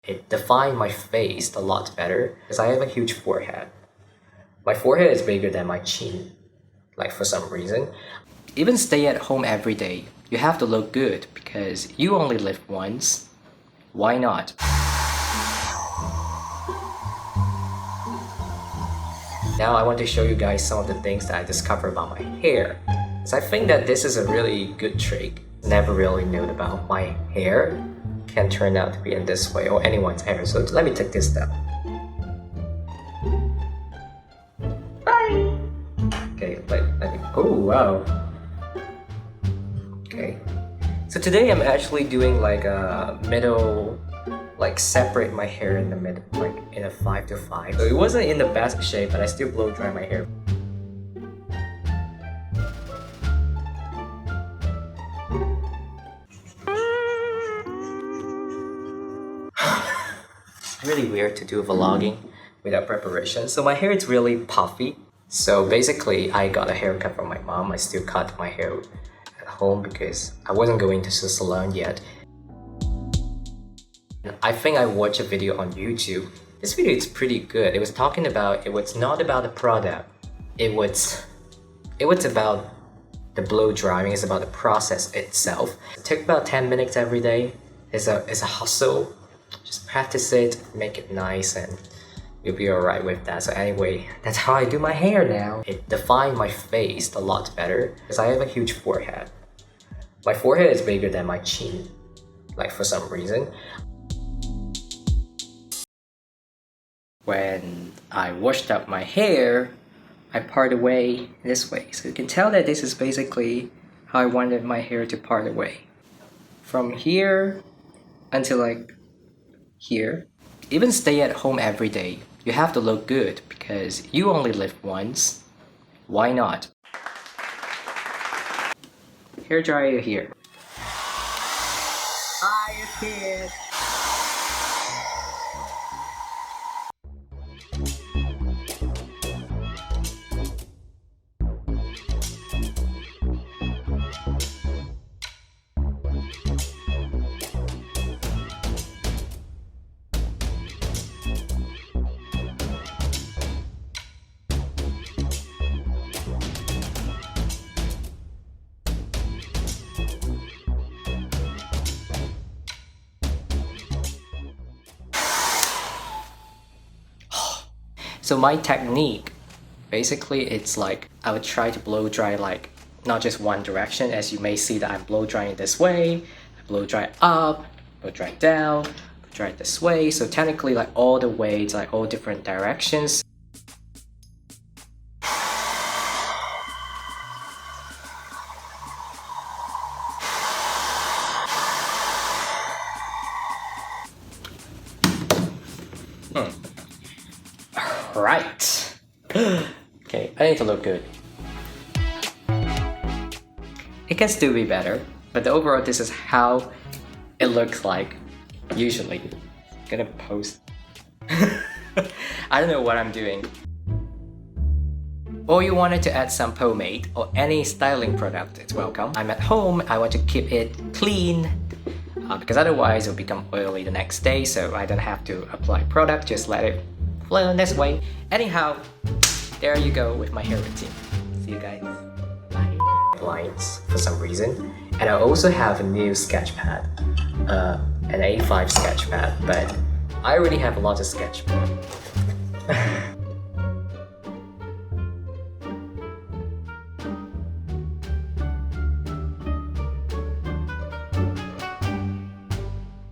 It defined my face a lot better because I have a huge forehead. My forehead is bigger than my chin, like for some reason. Even stay at home every day, you have to look good because you only live once. Why not? Now I want to show you guys some of the things that I discovered about my hair. So I think that this is a really good trick. Never really knew about my hair can turn out to be in this way, or anyone's hair. So let me take this down. Bye! Okay, let me, oh wow. Okay. So today I'm actually doing like a middle, like separate my hair in the middle, like in a 5 to 5. So it wasn't in the best shape, but I still blow dry my hair. It's really weird to do vlogging without preparation. So my hair is really puffy. So basically I got a haircut from my mom. I still cut my hair at home because I wasn't going to the salon yet. I think I watched a video on YouTube. This video is pretty good. It was talking about, it was not about the product. It was about the blow drying. It's about the process itself. It took about 10 minutes every day. It's a hustle. Just practice it, make it nice, and you'll be alright with that. So anyway, that's how I do my hair now. It defined my face a lot better because I have a huge forehead. My forehead is bigger than my chin, like for some reason. When I washed up my hair, I part away this way. So you can tell that this is basically how I wanted my hair to part away. From here until like here. Even stay at home every day, you have to look good because you only live once. Why not? Hair dryer here. Hi, kid. So my technique, basically it's like I would try to blow dry like not just one direction, as you may see that I'm blow drying this way, I blow dry up, blow dry down, blow dry this way. So technically like all the ways, like all different directions. Right. Okay, I need to look good. It can still be better, but overall this is how it looks like usually. I'm gonna post. I don't know what I'm doing. Or you wanted to add some pomade or any styling product, it's welcome. I'm at home, I want to keep it clean because otherwise it'll become oily the next day, so I don't have to apply product, just let it flow this way. Anyhow, there you go with my hair routine. See you guys. Bye. Lines for some reason. And I also have a new sketch pad, an A5 sketch pad, but I already have a lot of sketch pad.